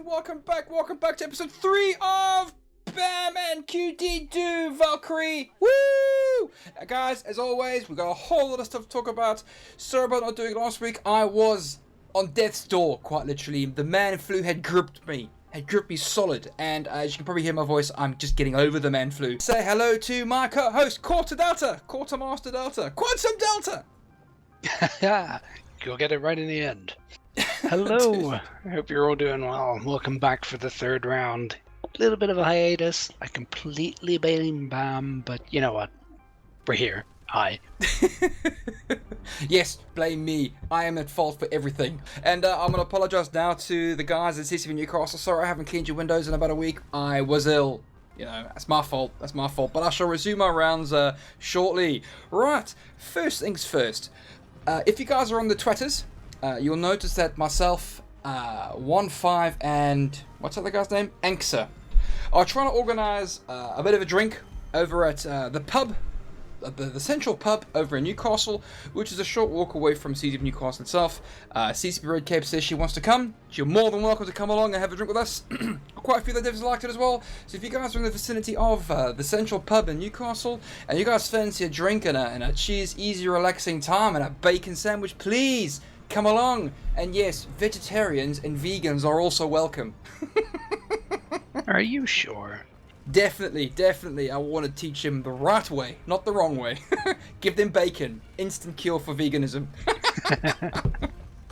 welcome back to episode 3 of Bam and QD Do Valkyrie. Woo! Guys, as always, we got a whole lot of stuff to talk about. Sorry about not doing it last week. I was on death's door, quite literally. The man flu had gripped me solid, and as you can probably hear my voice, I'm just getting over the man flu. Say hello to my co-host, Quartermaster Delta, Quantum Delta. You'll get it right in the end. Hello, I hope you're all doing well. Welcome back for the third round. A little bit of a hiatus. I completely blame Bam, but you know what? We're here. Hi. Yes, blame me. I am at fault for everything. And I'm going to apologise now to the guys at CCP Newcastle. Sorry I haven't cleaned your windows in about a week. I was ill. You know, that's my fault. But I shall resume my rounds shortly. Right, first things first. If you guys are on the Twitters, you'll notice that myself, 1-5 and what's the other guy's name? Anksa, are trying to organise a bit of a drink over at the pub, the central pub over in Newcastle, which is a short walk away from CCP Newcastle itself. CCP Red Cape says she wants to come. You're more than welcome to come along and have a drink with us. Quite a few of the devs liked it as well. So if you guys are in the vicinity of the central pub in Newcastle and you guys fancy a drink and a cheese, easy, relaxing time and a bacon sandwich, please come along. And yes, vegetarians and vegans are also welcome. Are you sure? Definitely. I want to teach him the right way, not the wrong way. Give them bacon. Instant cure for veganism.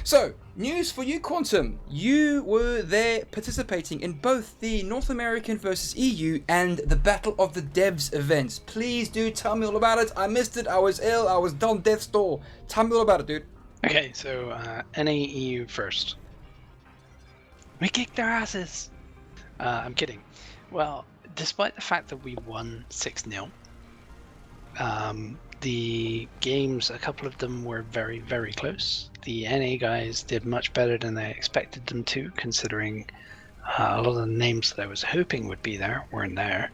So, news for you, Quantum. You were there participating in both the North American versus EU and the Battle of the Devs events. Please do tell me all about it. I missed it. I was ill. I was on death's door. Tell me all about it, dude. Okay, so NAEU first. We kicked their asses. I'm kidding. Well, despite the fact that we won 6-0, the games, a couple of them were very, very close. The NA guys did much better than I expected them to, considering a lot of the names that I was hoping would be there weren't there.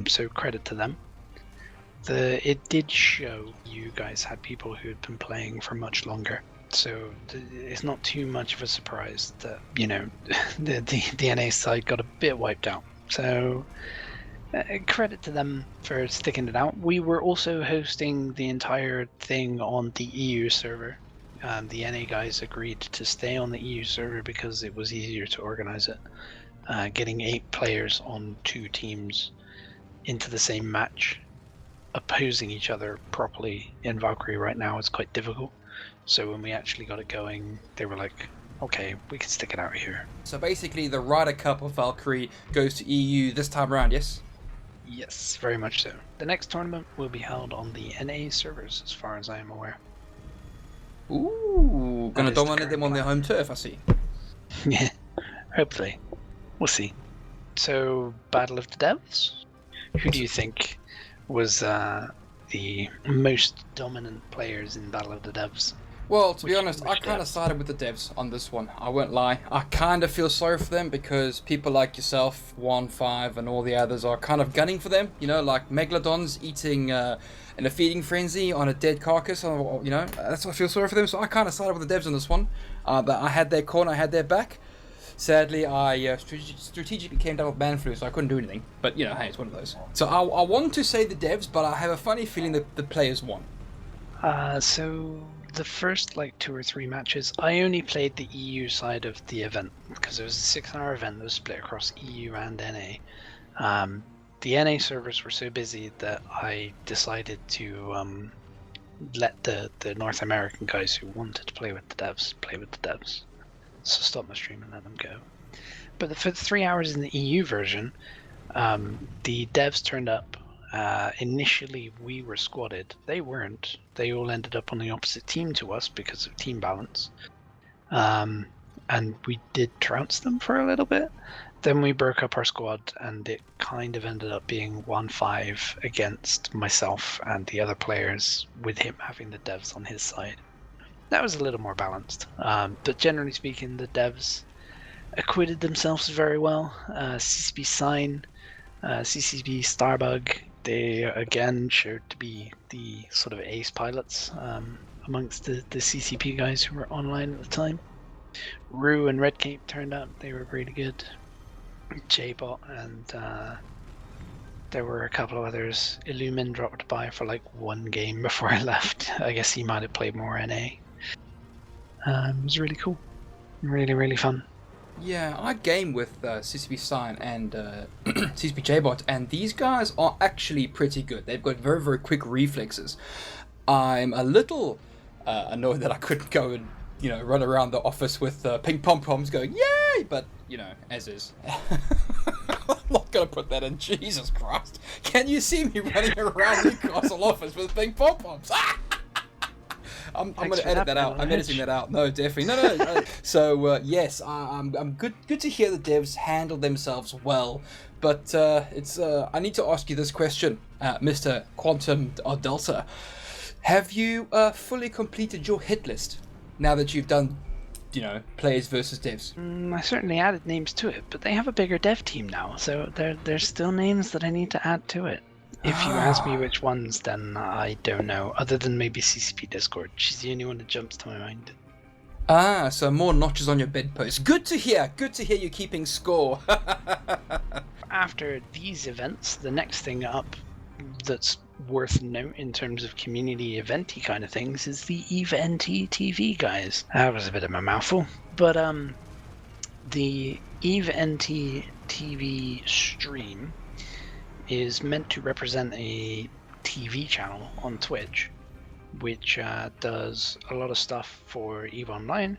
So credit to them. It did show you guys had people who had been playing for much longer. So it's not too much of a surprise that, you know, the NA side got a bit wiped out. So credit to them for sticking it out. We were also hosting the entire thing on the EU server. The NA guys agreed to stay on the EU server because it was easier to organize it. Getting 8 players on 2 teams into the same match, opposing each other properly in Valkyrie right now is quite difficult. So when we actually got it going, they were like, okay, we can stick it out here. So basically the Ryder Cup of Valkyrie goes to EU this time around, yes? Yes, very much so. The next tournament will be held on the NA servers, as far as I am aware. Ooh, gonna dominate them on their home turf, I see. Yeah, hopefully. We'll see. So, Battle of the Devs? Who do you think was the most dominant players in Battle of the Devs? Well, to be honest, I kind of sided with the devs on this one. I won't lie. I kind of feel sorry for them because people like yourself, 1-5, and all the others are kind of gunning for them. You know, like Megalodons eating in a feeding frenzy on a dead carcass. You know, that's why I feel sorry for them. So I kind of sided with the devs on this one. But I had their corner, I had their back. Sadly, I strategically came down with man flu, so I couldn't do anything. But, you know, hey, it's one of those. So I want to say the devs, but I have a funny feeling that the players won. So the first 2 or 3 matches, I only played the EU side of the event because it was a 6-hour event that was split across EU and NA. The NA servers were so busy that I decided to let the North American guys who wanted to play with the devs play with the devs. So stop my stream and let them go. But for the 3 hours in the EU version, the devs turned up. Initially, we were squadded. They weren't. They all ended up on the opposite team to us because of team balance. And we did trounce them for a little bit. Then we broke up our squad, and it kind of ended up being 1-5 against myself and the other players, with him having the devs on his side. That was a little more balanced. But generally speaking, the devs acquitted themselves very well. CCP Sign, CCP Starbug, they again showed to be the sort of ace pilots amongst the CCP guys who were online at the time. Rue and Redcape turned up. They were really good. J-Bot and there were a couple of others. Illumin dropped by for like one game before I left. I guess he might have played more NA. It was really cool. Really, really fun. Yeah, I game with CCP Sign and CCP J-Bot, and these guys are actually pretty good. They've got very, very quick reflexes. I'm a little annoyed that I couldn't go and, run around the office with pink pom-poms going, yay! But, as is. I'm not going to put that in. Jesus Christ. Can you see me running around Newcastle office with pink pom-poms? I'm going to edit that out. I'm editing that out. No, definitely. No. So, yes, I'm good to hear the devs handle themselves well. But I need to ask you this question, Mr. Quantum or Delta. Have you fully completed your hit list now that you've done, players versus devs? I certainly added names to it, but they have a bigger dev team now, so there's still names that I need to add to it. If you ask me which ones, then I don't know, other than maybe CCP Discord. She's the only one that jumps to my mind. So more notches on your bedpost. Good to hear you keeping score. After these events, the next thing up that's worth note in terms of community eventy kind of things is the EVE NT TV guys. That was a bit of a mouthful, but the EVE NT TV stream is meant to represent a TV channel on Twitch, which does a lot of stuff for EVE Online,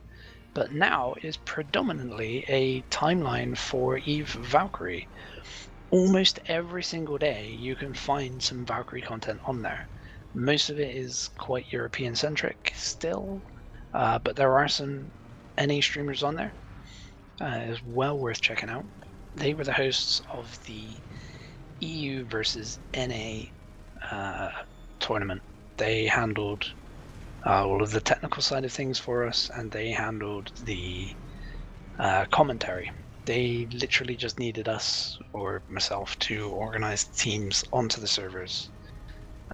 but now is predominantly a timeline for EVE Valkyrie. Almost every single day you can find some Valkyrie content on there. Most of it is quite European centric still, but there are some NA streamers on there. It's well worth checking out. They were the hosts of the EU versus NA tournament. They handled all of the technical side of things for us, and they handled the commentary. They literally just needed us, or myself, to organize the teams onto the servers,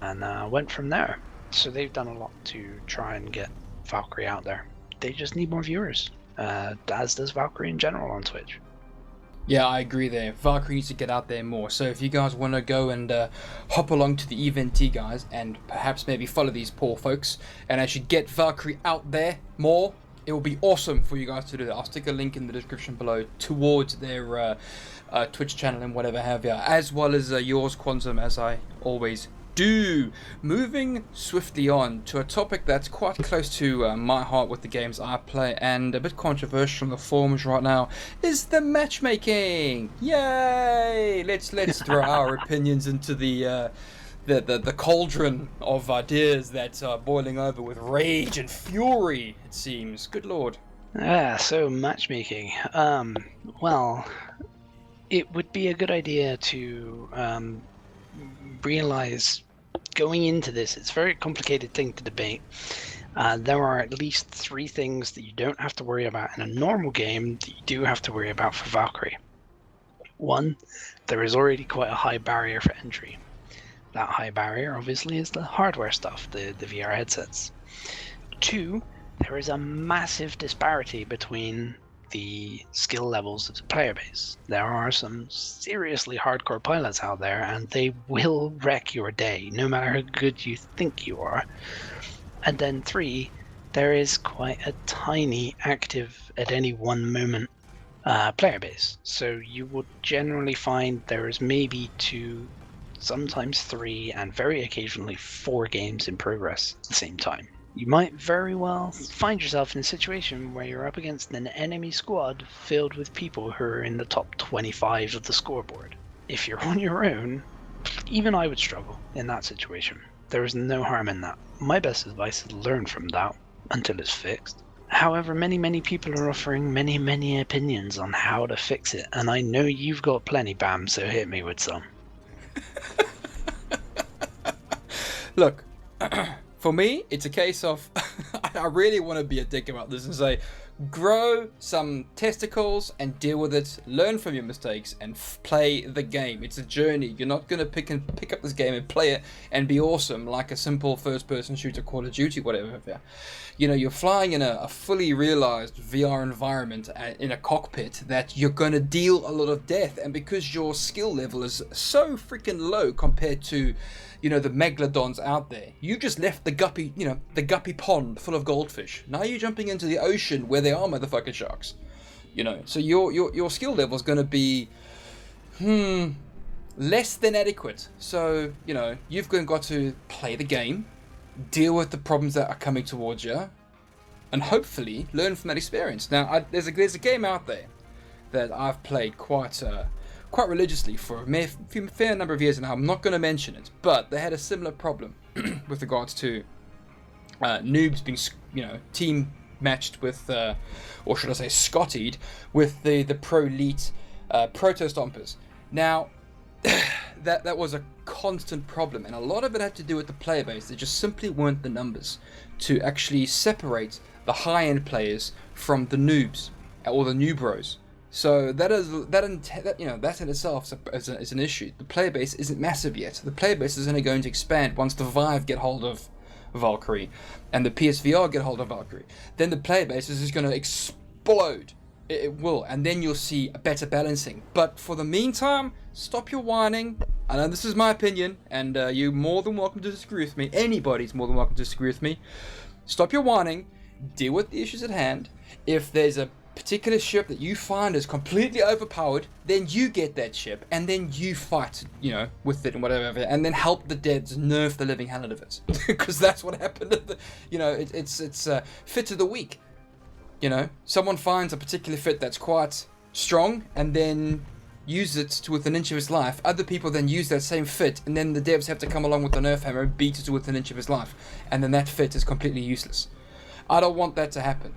and went from there. So they've done a lot to try and get Valkyrie out there. They just need more viewers, as does Valkyrie in general on Twitch. Yeah, I agree there. Valkyrie needs to get out there more. So if you guys want to go and hop along to the EVE guys and perhaps maybe follow these poor folks and actually get Valkyrie out there more, it will be awesome for you guys to do that. I'll stick a link in the description below towards their Twitch channel and whatever have you, as well as yours, Quantum, as I always do. Moving swiftly on to a topic that's quite close to my heart with the games I play, and a bit controversial on the forums right now, is the matchmaking. Yay! Let's throw our opinions into the cauldron of ideas that's boiling over with rage and fury, it seems. Good lord. So matchmaking. Well, it would be a good idea to realize going into this, it's a very complicated thing to debate. There are at least 3 things that you don't have to worry about in a normal game that you do have to worry about for Valkyrie. 1, there is already quite a high barrier for entry. That high barrier obviously is the hardware stuff, the VR headsets. 2, there is a massive disparity between the skill levels of the player base. There are some seriously hardcore pilots out there, and they will wreck your day, no matter how good you think you are. And then 3, there is quite a tiny active at any one moment player base. So you would generally find there is maybe 2, sometimes 3, and very occasionally 4 games in progress at the same time. You might very well find yourself in a situation where you're up against an enemy squad filled with people who are in the top 25 of the scoreboard. If you're on your own, even I would struggle in that situation. There is no harm in that. My best advice is learn from that until it's fixed. However, many people are offering many opinions on how to fix it, and I know you've got plenty, Bam, so hit me with some. Look, for me, it's a case of I really want to be a dick about this and say, grow some testicles and deal with it, learn from your mistakes, and play the game. It's a journey. You're not going to pick up this game and play it and be awesome like a simple first-person shooter, Call of Duty, whatever. You know, you're flying in a fully realized VR environment in a cockpit that you're going to deal a lot of death, and because your skill level is so freaking low compared to, you know, the megalodons out there. You just left the guppy, you know, the guppy pond full of goldfish. Now you're jumping into the ocean where there are motherfucking sharks. You know, so your skill level is going to be, less than adequate. So, you know, you've got to play the game, deal with the problems that are coming towards you, and hopefully learn from that experience. Now, there's a game out there that I've played quite religiously for a fair number of years, and I'm not going to mention it, but they had a similar problem with regards to noobs being, you know, team matched with, or should I say scottied, with the pro elite proto stompers. Now, that was a constant problem, and a lot of it had to do with the player base. There just simply weren't the numbers to actually separate the high-end players from the noobs or the new bros. So that in itself is an issue. The player base isn't massive yet. The player base is only going to expand once the Vive get hold of Valkyrie and the PSVR get hold of Valkyrie. Then the player base is just going to explode. It will, and then you'll see a better balancing. But for the meantime, stop your whining. I know this is my opinion, and you're more than welcome to disagree with me. Anybody's more than welcome to disagree with me. Stop your whining. Deal with the issues at hand. If there's a particular ship that you find is completely overpowered, then you get that ship, and then you fight, you know, with it and whatever, and then help the devs nerf the living hell out of it. Because that's what happened. It's fit of the week. You know, someone finds a particular fit that's quite strong and then use it to within an inch of his life. Other people then use that same fit, and then the devs have to come along with the nerf hammer and beat it to within an inch of his life. And then that fit is completely useless. I don't want that to happen.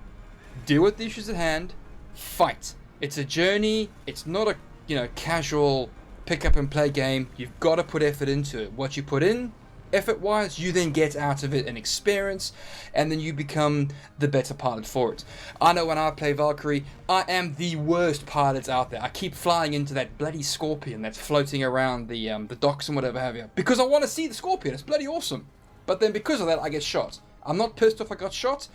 Deal with the issues at hand. Fight. It's a journey. It's not a, you know, casual pick up and play game. You've got to put effort into it. What you put in, effort-wise, you then get out of it an experience, and then you become the better pilot for it. I know when I play Valkyrie, I am the worst pilot out there. I keep flying into that bloody scorpion that's floating around the docks and whatever have you, because I want to see the scorpion. It's bloody awesome. But then because of that, I get shot. I'm not pissed off I got shot.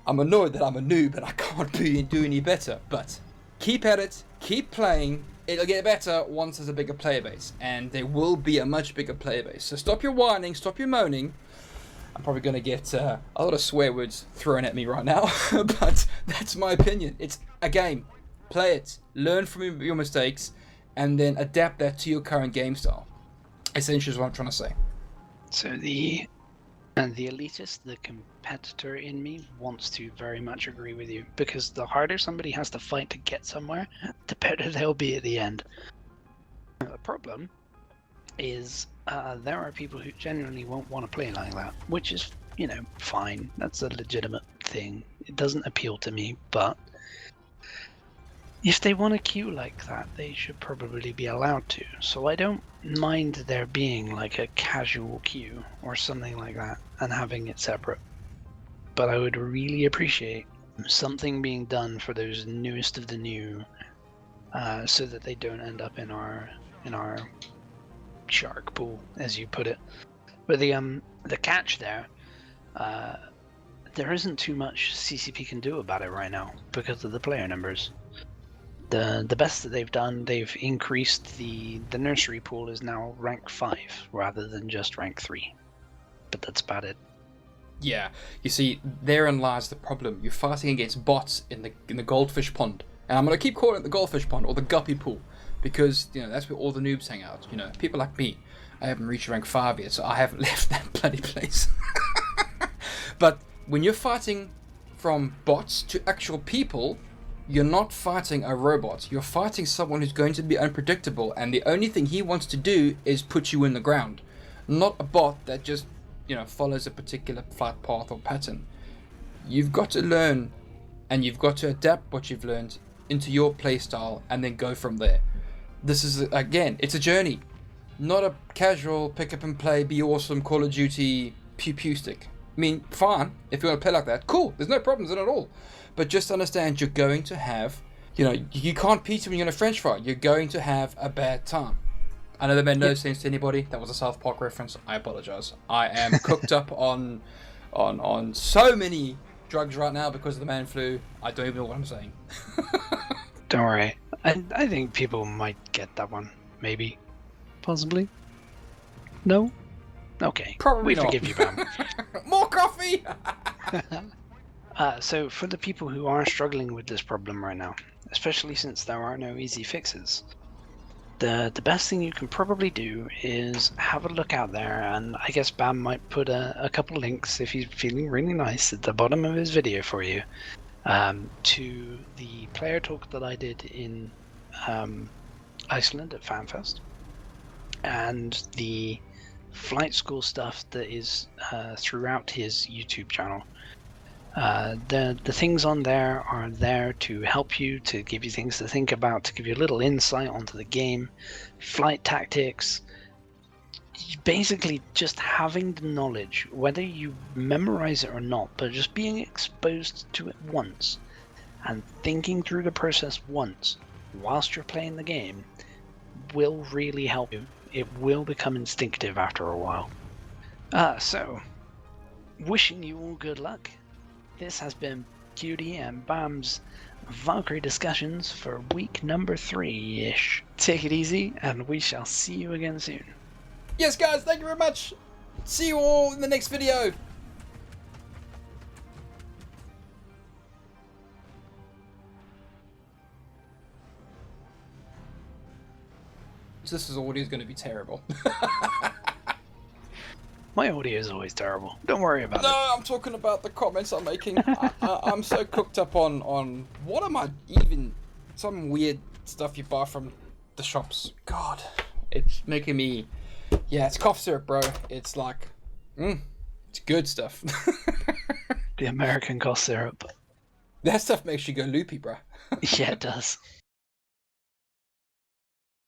I'm annoyed that I'm a noob and I can't do any better. But keep at it. Keep playing. It'll get better once there's a bigger player base, and there will be a much bigger player base. So stop your whining, stop your moaning. I'm probably going to get a lot of swear words thrown at me right now, but that's my opinion. It's a game. Play it, learn from your mistakes, and then adapt that to your current game style. Essentially is what I'm trying to say. So the elitist, the competitor in me, wants to very much agree with you, because the harder somebody has to fight to get somewhere, the better they'll be at the end. The problem is there are people who genuinely won't want to play like that, which is, you know, fine. That's a legitimate thing. It doesn't appeal to me, but if they want to queue like that, they should probably be allowed to. So I don't mind there being like a casual queue or something like that and having it separate. But I would really appreciate something being done for those newest of the new, so that they don't end up in our shark pool, as you put it. But the catch there isn't too much CCP can do about it right now because of the player numbers. The best that they've done, they've increased the nursery pool is now rank 5 rather than just rank 3. But that's about it. Yeah, you see, therein lies the problem. You're fighting against bots in the goldfish pond, and I'm gonna keep calling it the goldfish pond or the guppy pool, because, you know, that's where all the noobs hang out. You know, people like me. I haven't reached rank 5 yet, so I haven't left that bloody place. But when you're fighting from bots to actual people, you're not fighting a robot. You're fighting someone who's going to be unpredictable, and the only thing he wants to do is put you in the ground. Not a bot that just, you know, follows a particular flight path or pattern. You've got to learn, and you've got to adapt what you've learned into your playstyle, and then go from there. This is, again, it's a journey. Not a casual pick up and play, be awesome, Call of Duty, pew pew stick. I mean, fine, if you want to play like that, cool, there's no problems in it at all. But just understand you're going to have, you can't pizza when you're in a French fry. You're going to have a bad time. I know that made no sense to anybody. That was a South Park reference. I apologize. I am cooked up on so many drugs right now because of the man flu. I don't even know what I'm saying. Don't worry. I think people might get that one. Maybe. Possibly. No? Okay. Probably we not. Forgive you, Bam. More coffee! So for the people who are struggling with this problem right now, especially since there are no easy fixes, the best thing you can probably do is have a look out there, and I guess Bam might put a couple links, if he's feeling really nice, at the bottom of his video for you, to the player talk that I did in Iceland at FanFest, and the flight school stuff that is throughout his YouTube channel. The things on there are there to help you, to give you things to think about, to give you a little insight onto the game, flight tactics. Basically, just having the knowledge, whether you memorize it or not, but just being exposed to it once and thinking through the process once whilst you're playing the game will really help you. It will become instinctive after a while. So, wishing you all good luck. This has been Cutie and Bam's Valkyrie discussions for week number 3-ish. Take it easy, and we shall see you again soon. Yes, guys, thank you very much. See you all in the next video. So this audio is going to be terrible. My audio is always terrible. Don't worry about it. No, I'm talking about the comments I'm making. I'm so cooked up on what am I even... Some weird stuff you buy from the shops. God, it's making me... Yeah, it's cough syrup, bro. It's like... it's good stuff. The American cough syrup. That stuff makes you go loopy, bro. Yeah, it does.